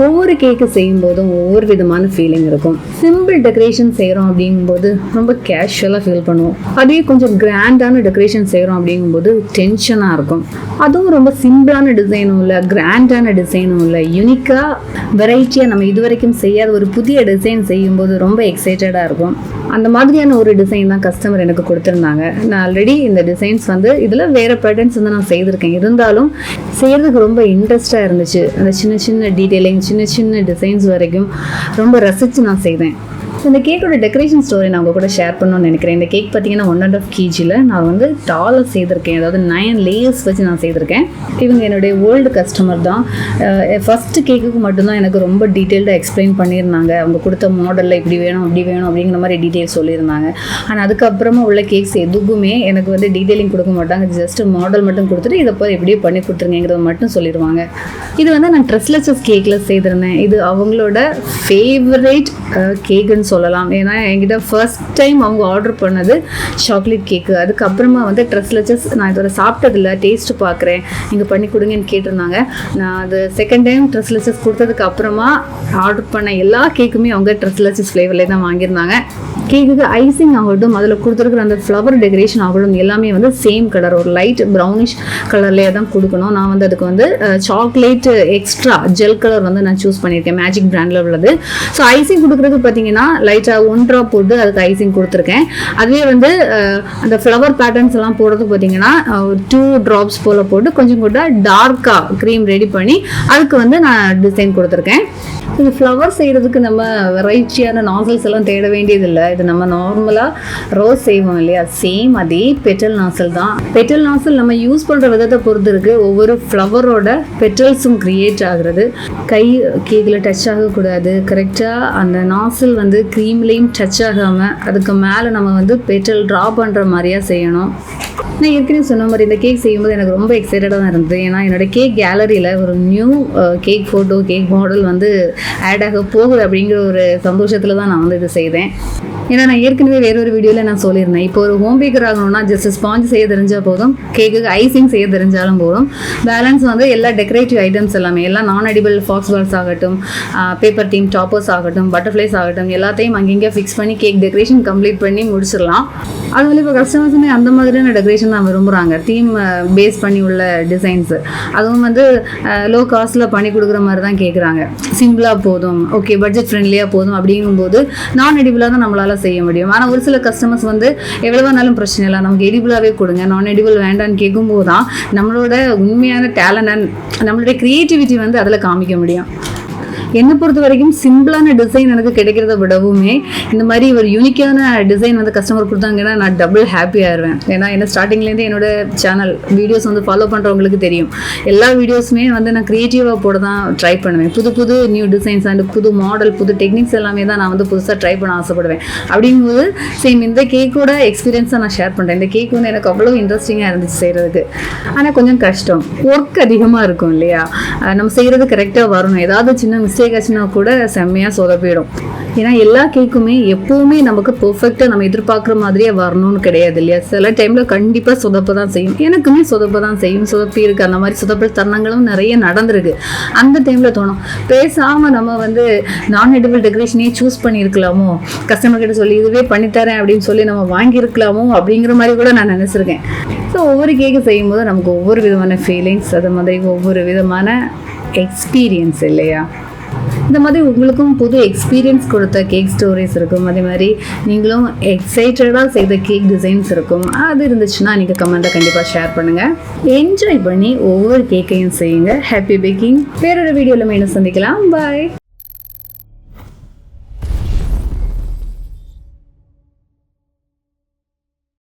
ஒவ்வொரு கேக்கு செய்யும் போதும் ஒவ்வொரு விதமான ஃபீலிங் இருக்கும். சிம்பிள் டெக்கரேஷன் செய்கிறோம் அப்படிங்கும்போது ரொம்ப கேஷுவலாக ஃபீல் பண்ணுவோம். அதே கொஞ்சம் கிராண்டான டெக்கரேஷன் செய்கிறோம் அப்படிங்கும்போது டென்ஷனாக இருக்கும். அதுவும் ரொம்ப சிம்பிளான டிசைனும் இல்லை, கிராண்டான டிசைனும் இல்லை, யூனிக்காக வெரைட்டியாக நம்ம இது வரைக்கும் செய்யாத ஒரு புதிய டிசைன் செய்யும்போது ரொம்ப எக்ஸைட்டடாக இருக்கும். அந்த மாதிரியான ஒரு டிசைன் தான் கஸ்டமர் எனக்கு கொடுத்துருந்தாங்க. நான் ஆல்ரெடி இந்த டிசைன்ஸ் இதில் வேறு பேட்டர்ன்ஸ் நான் செய்திருக்கேன். இருந்தாலும் செய்கிறதுக்கு ரொம்ப இன்ட்ரெஸ்டாக இருந்துச்சு. அந்த சின்ன சின்ன டீட்டெயிலிங், சின்ன சின்ன டிசைன்ஸ் வரைக்கும் ரொம்ப ரசித்து நான் செய்தேன். இந்த கேக்கோட டெக்கரேஷன் ஸ்டோரி நான் உங்கள் கூட ஷேர் பண்ணணும்னு நினைக்கிறேன். இந்த கேக் பார்த்தீங்கன்னா 1.5 kg நான் டாலாக செய்திருக்கேன். அதாவது 9 லேயர்ஸ் வச்சு நான் செய்திருக்கேன். இவங்க என்னுடைய ஓல்டு கஸ்டமர் தான். ஃபஸ்ட்டு கேக்குக்கு மட்டும்தான் எனக்கு ரொம்ப டீட்டெயில்டாக எக்ஸ்பிளைன் பண்ணியிருந்தாங்க. அவங்க கொடுத்த மாடலில் இப்படி வேணும் அப்படி வேணும் அப்படிங்கிற மாதிரி டீட்டெயில்ஸ் சொல்லியிருந்தாங்க. ஆனால் அதுக்கப்புறமா உள்ள கேக்ஸ் எதுக்குமே எனக்கு டீட்டெயிலிங் கொடுக்க மாட்டாங்க. ஜஸ்ட் மாடல் மட்டும் கொடுத்துட்டு இதை போய் எப்படியே பண்ணி கொடுத்துருங்கிறத மட்டும் சொல்லிடுவாங்க. இது நான் ட்ரெஸ்லெஸ் கேக்கில் செய்திருந்தேன். இது அவங்களோட ஃபேவரேட் கேக்குன்னு சொல்லலாம். ஏன்னா என்கிட்ட ஃபர்ஸ்ட் டைம் அவங்க ஆர்டர் பண்ணது சாக்லேட் கேக்கு. அதுக்கப்புறமா ட்ரெஸ்லெஸ் நான் இதோட சாப்பிட்டதில்ல, டேஸ்ட் பார்க்குறேன், நீங்கள் பண்ணி கொடுங்கன்னு கேட்டிருந்தாங்க. நான் அது செகண்ட் டைம் ட்ரெஸ்லெஸ் கொடுத்ததுக்கு அப்புறமா ஆர்டர் பண்ண எல்லா கேக்குமே அவங்க ட்ரெஸ்லெஸ் ஃப்ளேவர்லேயே தான் வாங்கியிருந்தாங்க. கேக்குக்கு ஐசிங் ஆகட்டும், அதில் கொடுத்துருக்குற அந்த ஃப்ளவர் டெக்கரேஷன் ஆகட்டும், எல்லாமே சேம் கலர், ஒரு லைட் ப்ரௌனிஷ் கலர்லேயே தான் கொடுக்கணும். நான் அதுக்கு சாக்லேட் எக்ஸ்ட்ரா ஜெல் கலர் நான் சூஸ் பண்ணியிருக்கேன், மேஜிக் பிராண்டில் உள்ளது. ஸோ ஐசிங் கொடுக்குறதுக்கு பார்த்தீங்கன்னா லைட்டாக 1 drop போட்டு அதுக்கு ஐசிங் கொடுத்துருக்கேன். அதுவே அந்த ஃப்ளவர் பேட்டர்ன்ஸ் எல்லாம் போடுறதுக்கு பார்த்தீங்கன்னா 2 drops போல் போட்டு கொஞ்சம் கூட டார்க்காக க்ரீம் ரெடி பண்ணி அதுக்கு நான் டிசைன் கொடுத்துருக்கேன். இது ஃப்ளவர் செய்கிறதுக்கு நம்ம வெரைட்டியான நாசல்ஸ் எல்லாம் தேட வேண்டியதில்லை. இது நம்ம நார்மலாக ரோஸ் செய்வோம் இல்லையா, சேம் அதே பெட்டல் நாசல் தான். பெட்டல் நாசல் நம்ம யூஸ் பண்ணுற விதத்தை பொறுத்து இருக்குது. ஒவ்வொரு ஃப்ளவரோட பெட்டல்ஸும் க்ரியேட் ஆகுறது. கை கேக்கில் டச் ஆகக்கூடாது. கரெக்டாக அந்த நாசல் க்ரீம்லேயும் டச் ஆகாமல் அதுக்கு மேலே நம்ம பெட்டல் ட்ரா பண்ணுற மாதிரியா செய்யணும். நான் ஏற்கனவே சொன்ன மாதிரி இந்த கேக் செய்யும்போது எனக்கு ரொம்ப எக்ஸைட்டடாக தான் இருந்தது. ஏன்னா என்னோடய கேக் கேலரியில் ஒரு new cake photo, cake model add ஆக போகுது அப்படிங்கிற ஒரு சந்தோஷத்தில் தான் நான் இது செய்தேன். ஏன்னா நான் ஏற்கனவே வேறொரு வீடியோவில் நான் சொல்லியிருந்தேன், இப்போ ஒரு ஹோம் பேக்கர் ஆகணும்னா ஜஸ்ட் ஸ்பாஞ்ச் செய்ய தெரிஞ்சால் போதும், கேக்குக்கு ஐசிங் செய்ய தெரிஞ்சாலும் போதும். பேலன்ஸ் எல்லா டெக்கரேட்டிவ் ஐட்டம்ஸ் எல்லாமே, எல்லாம் நான் எடிபிள் ஃபாக்ஸ் பால்ஸ் ஆகட்டும், பேப்பர் தீம் டாப்பர்ஸ் ஆகட்டும், பட்டர்ஃப்ளைஸ் ஆகட்டும், எல்லாத்தையும் அங்கங்கே ஃபிக்ஸ் பண்ணி கேக் டெக்கரேஷன் கம்ப்ளீட் பண்ணி முடிச்சிடலாம். அது இப்போ கஸ்டமர்ஸுமே அந்த மாதிரியான டெக்கரேஷன் தான் விரும்புகிறாங்க. தீம் பேஸ் பண்ணி உள்ள டிசைன்ஸு, அதுவும் லோ காஸ்ட்டில் பண்ணி கொடுக்குற மாதிரி தான் கேட்குறாங்க. சிம்பிளாக போதும், ஓகே பட்ஜெட் ஃப்ரெண்ட்லியாக போதும் அப்படிங்கும்போது நான் எடிபிளாக தான் நம்மளால் செய்ய முடியும். ஆனால் ஒரு சில கஸ்டமர்ஸ் எவ்வளவானாலும் பிரச்சனை இல்லை, நமக்கு எடிபிளாகவே கொடுங்க, நான் எடிபிள் வேண்டான்னு கேட்கும்போது தான் நம்மளோட உண்மையான டேலண்ட் அண்ட் நம்மளுடைய க்ரியேட்டிவிட்டி அதில் காமிக்க முடியும். என்னை பொறுத்த வரைக்கும் சிம்பிளான டிசைன் எனக்கு கிடைக்கிறத விடவுமே இந்த மாதிரி ஒரு யூனிக்கான டிசைன் கஸ்டமர் கொடுத்தாங்கன்னா நான் டபுள் ஹாப்பி ஆயிடுவேன். ஏன்னா என்ன ஸ்டார்டிங்லேருந்து என்னோட சேனல் வீடியோஸ் ஃபாலோ பண்ணுறவங்களுக்கு தெரியும். எல்லா வீடியோஸுமே நான் க்ரியேட்டிவாக போட தான் ட்ரை பண்ணுவேன். புது புது நியூ டிசைன்ஸ் அண்ட் புது மாடல், புது டெக்னிக்ஸ் எல்லாமே தான் நான் புதுசாக ட்ரை பண்ண ஆசைப்படுவேன். அப்படிங்கும்போது சேம் இந்த கேக்கோட எக்ஸ்பீரியன்ஸை நான் ஷேர் பண்ணுறேன். இந்த கேக் எனக்கு அவ்வளோ இன்ட்ரெஸ்டிங்காக இருந்துச்சு செய்கிறதுக்கு. ஆனால் கொஞ்சம் கஷ்டம், ஒர்க் அதிகமாக இருக்கும் இல்லையா, நம்ம செய்கிறது கரெக்டாக வரணும். ஏதாவது சின்ன மிஸ்டேக் ஆச்சுன்னா கூட செம்மையாக சொதப்பிடும். ஏன்னா எல்லா கேக்குமே எப்போவுமே நமக்கு பெர்ஃபெக்டாக நம்ம எதிர்பார்க்குற மாதிரியே வரணும்னு கிடையாது இல்லையா. சில டைமில் கண்டிப்பாக சொதப்ப தான் செய்யும். எனக்குமே சொதப்ப தான் செய்யும், சொதப்பி இருக்குது. அந்த மாதிரி சொதப்பல் தருணங்களும் நிறைய நடந்திருக்கு. அந்த டைமில் தோணும், பேசாமல் நம்ம நான் எடிபிள் டெக்கரேஷனே சூஸ் பண்ணியிருக்கலாமோ, கஸ்டமர்கிட்ட சொல்லி இதுவே பண்ணித்தரேன் அப்படின்னு சொல்லி நம்ம வாங்கியிருக்கலாமோ அப்படிங்கிற மாதிரி கூட நான் நினச்சிருக்கேன். ஸோ ஒவ்வொரு கேக்கு செய்யும் போது நமக்கு ஒவ்வொரு விதமான ஃபீலிங்ஸ், அது மாதிரி ஒவ்வொரு விதமான எக்ஸ்பீரியன்ஸ் இல்லையா. இந்த மாதிரி உங்களுக்கும் புது எக்ஸ்பீரியன்ஸ் கொடுத்த கேக் ஸ்டோரிஸ் இருக்கும். அதே மாதிரி நீங்களும் எக்ஸைட்டடாக செய்த கேக் டிசைன்ஸ் இருக்கும். அது இருந்துச்சுன்னா நீங்கள் கமெண்ட்டை கண்டிப்பாக ஷேர் பண்ணுங்கள். என்ஜாய் பண்ணி ஒவ்வொரு கேக்கையும் செய்யுங்க. Happy baking. வேறொரு வீடியோவில் மீண்டும் சந்திக்கலாம். பாய்.